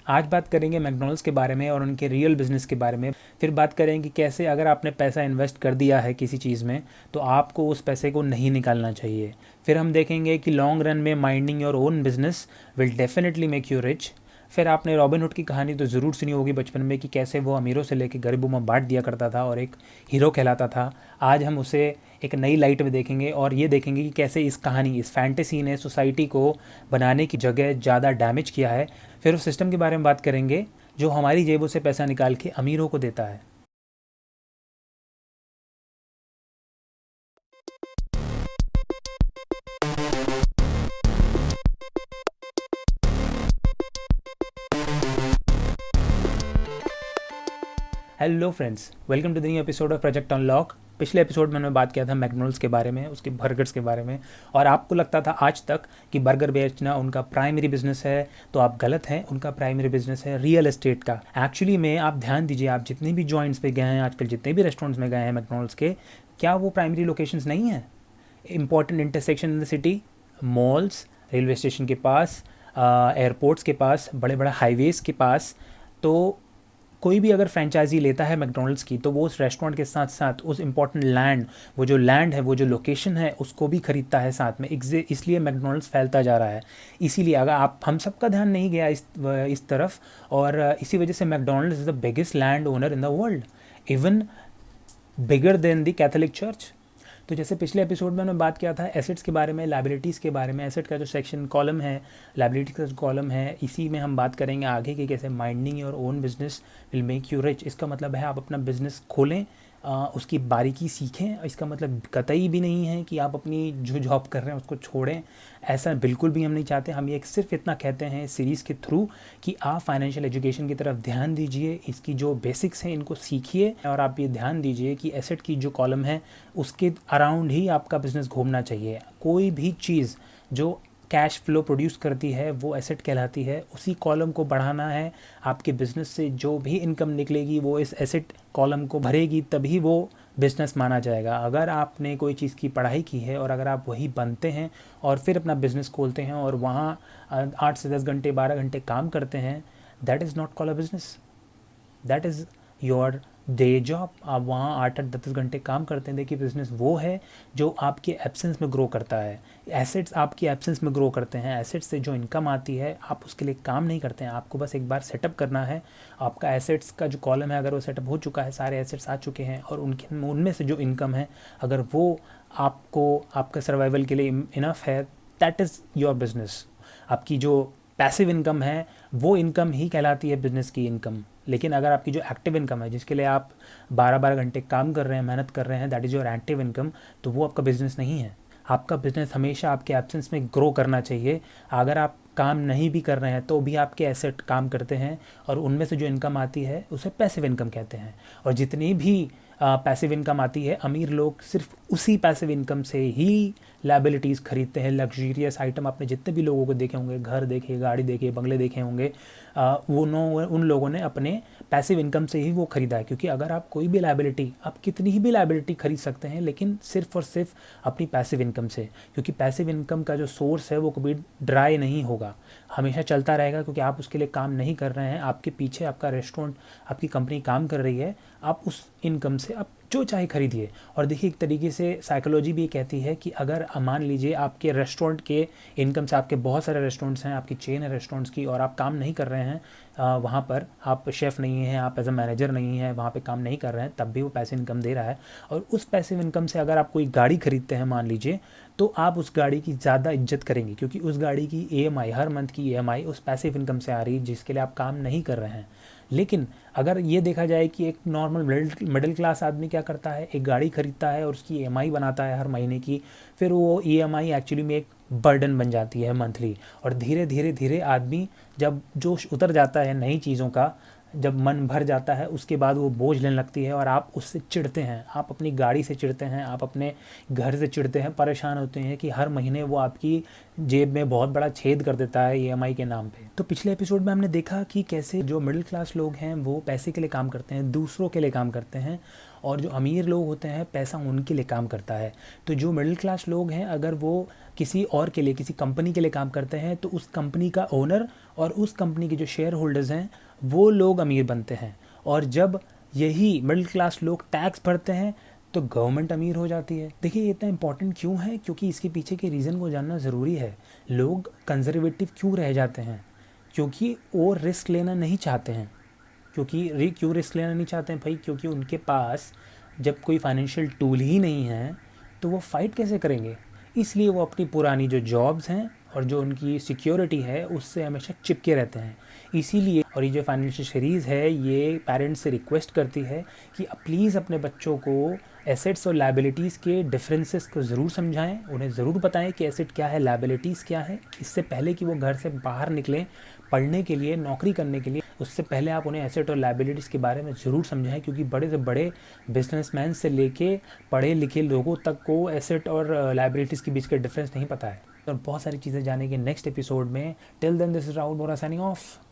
आज बात करेंगे मैकडॉनल्ड्स के बारे में और उनके रियल बिजनेस के बारे में। फिर बात करेंगे कि कैसे अगर आपने पैसा इन्वेस्ट कर दिया है किसी चीज़ में तो आपको उस पैसे को नहीं निकालना चाहिए। फिर हम देखेंगे कि लॉन्ग रन में minding your own business will definitely make you rich. फिर आपने रॉबिनहुड की कहानी तो ज़रूर सुनी होगी बचपन में कि कैसे वो अमीरों से लेकर गरीबों में बांट दिया करता था और एक हीरो कहलाता था। आज हम उसे एक नई लाइट में देखेंगे और ये देखेंगे कि कैसे इस कहानी, इस फैंटेसी ने सोसाइटी को बनाने की जगह ज़्यादा डैमेज किया है। फिर उस सिस्टम के बारे में बात करेंगे जो हमारी जेबों से पैसा निकाल के अमीरों को देता है। Hello friends, welcome to the new episode of project unlock. पिछले एपिसोड में मैंने बात किया था मैकडॉनल्ड्स के बारे में, उसके बर्गर्स के बारे में, और आपको लगता था आज तक कि बर्गर बेचना उनका प्राइमरी बिजनेस है, तो आप गलत हैं। उनका प्राइमरी बिजनेस है रियल एस्टेट का। एक्चुअली में आप ध्यान दीजिए, आप जितने भी जॉइंट्स पे गए हैं आजकल, जितने भी रेस्टोरेंट्स में गए हैं मैकडॉनल्ड्स के, क्या वो प्राइमरी लोकेशंस नहीं हैं? Important intersection in the city, malls, railway station के पास, एयरपोर्ट्स के पास, बड़े बड़े हाईवेज़ के पास। तो कोई भी अगर फ्रेंचाइजी लेता है मैकडॉनल्ड्स की तो वो उस रेस्टोरेंट के साथ साथ उस इम्पॉर्टेंट लैंड, वो जो लैंड है, वो जो लोकेशन है, उसको भी खरीदता है साथ में। इसलिए मैकडॉनल्ड्स फैलता जा रहा है। इसीलिए अगर आप, हम सबका ध्यान नहीं गया इस तरफ, और इसी वजह से McDonald's is the biggest land owner in the world, even bigger than the Catholic church. तो जैसे पिछले एपिसोड में मैंने बात किया था एसेट्स के बारे में, लाइबिलिटीज़ के बारे में। एसेट का जो सेक्शन कॉलम है, लाइबिलिटीज़ का जो कॉलम है, इसी में हम बात करेंगे आगे कि कैसे minding your own business will make you rich. इसका मतलब है आप अपना बिजनेस खोलें, उसकी बारीकी सीखें। इसका मतलब कतई भी नहीं है कि आप अपनी जो जॉब कर रहे हैं उसको छोड़ें, ऐसा बिल्कुल भी हम नहीं चाहते। हम ये सिर्फ इतना कहते हैं इस सीरीज़ के थ्रू कि आप फाइनेंशियल एजुकेशन की तरफ ध्यान दीजिए, इसकी जो बेसिक्स हैं इनको सीखिए, और आप ये ध्यान दीजिए कि एसेट की जो कॉलम है उसके अराउंड ही आपका बिज़नेस घूमना चाहिए। कोई भी चीज़ जो कैश फ्लो प्रोड्यूस करती है वो एसेट कहलाती है, उसी कॉलम को बढ़ाना है। आपके बिज़नेस से जो भी इनकम निकलेगी वो इस एसेट कॉलम को भरेगी, तभी वो बिज़नेस माना जाएगा। अगर आपने कोई चीज़ की पढ़ाई की है और अगर आप वही बनते हैं और फिर अपना बिज़नेस खोलते हैं और वहाँ 8 से 10 घंटे 12 घंटे काम करते हैं, that is not called a business, that is your day job. आप वहाँ 8-8 10 घंटे काम करते हैं। देखिए, बिज़नेस वो है जो आपके एब्सेंस में ग्रो करता है। एसेट्स आपकी एब्सेंस में ग्रो करते हैं। एसेट्स से जो इनकम आती है, आप उसके लिए काम नहीं करते हैं, आपको बस एक बार सेटअप करना है। आपका एसेट्स का जो कॉलम है अगर वो सेटअप हो चुका है, सारे एसेट्स आ चुके हैं, और उनमें से जो इनकम है अगर वो आपको आपका सर्वाइवल के लिए इनफ है, दैट इज़ योर बिज़नेस। आपकी जो पैसिव इनकम है वो इनकम ही कहलाती है बिज़नेस की इनकम। लेकिन अगर आपकी जो एक्टिव इनकम है, जिसके लिए आप 12-12 घंटे काम कर रहे हैं, मेहनत कर रहे हैं, that is your active income, तो वो आपका बिज़नेस नहीं है। आपका बिज़नेस हमेशा आपके एब्सेंस में ग्रो करना चाहिए। अगर आप काम नहीं भी कर रहे हैं तो भी आपके एसेट काम करते हैं, और उनमें से जो इनकम आती है उसे पैसिव इनकम कहते हैं। और जितनी भी पैसिव इनकम आती है, अमीर लोग सिर्फ उसी पैसिव इनकम से ही लाइबिलिटीज़ खरीदते हैं। लग्जूरियस आइटम आपने जितने भी लोगों को देखे होंगे, घर देखे, गाड़ी देखे, बंगले देखे होंगे, उन लोगों ने अपने पैसिव इनकम से ही वो ख़रीदा है। क्योंकि अगर आप कोई भी लाइबिलिटी, आप कितनी ही भी लाइबिलिटी खरीद सकते हैं, लेकिन सिर्फ और सिर्फ अपनी पैसिव इनकम से। क्योंकि पैसिव इनकम का जो सोर्स है वो कभी ड्राई नहीं होगा, हमेशा चलता रहेगा। क्योंकि आप उसके लिए काम नहीं कर रहे हैं, आपके पीछे आपका रेस्टोरेंट, आपकी कंपनी काम कर रही है, आप उस इनकम से आप जो चाहे खरीदिए। और देखिए, एक तरीके से साइकोलॉजी भी कहती है कि अगर मान लीजिए आपके रेस्टोरेंट के इनकम से, आपके बहुत सारे रेस्टोरेंट्स हैं, आपकी चेन है रेस्टोरेंट्स की, और आप काम नहीं कर रहे हैं वहाँ पर, आप शेफ़ नहीं हैं, आप एज अ मैनेजर नहीं हैं, वहाँ पे काम नहीं कर रहे हैं, तब भी वो पैसे इनकम दे रहा है। और उस पैसिव इनकम से अगर आप कोई गाड़ी खरीदते हैं मान लीजिए, तो आप उस गाड़ी की ज़्यादा इज्जत करेंगे, क्योंकि उस गाड़ी की ईएमआई, हर मंथ की ईएमआई उस पैसिव इनकम से आ रही है जिसके लिए आप काम नहीं कर रहे हैं। लेकिन अगर ये देखा जाए कि एक नॉर्मल मिडिल क्लास आदमी क्या करता है, एक गाड़ी खरीदता है और उसकी ईएमआई बनाता है हर महीने की, फिर वो ईएमआई एक्चुअली में एक बर्डन बन जाती है मंथली। और धीरे धीरे धीरे आदमी, जब जोश उतर जाता है नई चीज़ों का, जब मन भर जाता है, उसके बाद वो बोझ लेने लगती है और आप उससे चिढ़ते हैं। आप अपनी गाड़ी से चिढ़ते हैं, आप अपने घर से चिढ़ते हैं, परेशान होते हैं कि हर महीने वो आपकी जेब में बहुत बड़ा छेद कर देता है ईएमआई के नाम पे। तो पिछले एपिसोड में हमने देखा कि कैसे जो मिडिल क्लास लोग हैं वो पैसे के लिए काम करते हैं, दूसरों के लिए काम करते हैं, और जो अमीर लोग होते हैं पैसा उनके लिए काम करता है। तो जो मिडिल क्लास लोग हैं, अगर वो किसी और के लिए, किसी कंपनी के लिए काम करते हैं, तो उस कंपनी का ओनर और उस कंपनी के जो शेयर होल्डर्स हैं वो लोग अमीर बनते हैं। और जब यही मिडिल क्लास लोग टैक्स भरते हैं तो गवर्नमेंट अमीर हो जाती है। देखिए ये इतना इंपॉर्टेंट क्यों है, क्योंकि इसके पीछे के रीज़न को जानना ज़रूरी है। लोग कंजर्वेटिव क्यों रह जाते हैं, क्योंकि वो रिस्क लेना नहीं चाहते हैं। क्यों रिस्क लेना नहीं चाहते हैं भाई, क्योंकि उनके पास जब कोई फाइनेंशियल टूल ही नहीं है तो वो फाइट कैसे करेंगे। इसलिए वो अपनी पुरानी जो जॉब्स हैं और जो उनकी सिक्योरिटी है उससे हमेशा चिपके रहते हैं। इसीलिए और ये जो फाइनेंशियल सीरीज़ है ये पेरेंट्स से रिक्वेस्ट करती है कि प्लीज़ अपने बच्चों को एसेट्स और लायबिलिटीज़ के डिफरेंसेस को ज़रूर समझाएं, उन्हें ज़रूर बताएं कि एसेट क्या है, लायबिलिटीज़ क्या है। इससे पहले कि वो घर से बाहर निकलें पढ़ने के लिए, नौकरी करने के लिए, उससे पहले आप उन्हें एसेट और लायबिलिटीज़ के बारे में ज़रूर समझाएं, क्योंकि बड़े से बड़े बिजनेसमैन से लेके पढ़े लिखे लोगों तक को एसेट और लायबिलिटीज़ के बीच का डिफरेंस नहीं पता है। और बहुत सारी चीज़ें जानेंगे नेक्स्ट एपिसोड में। Till then this is Rahul Bora signing of.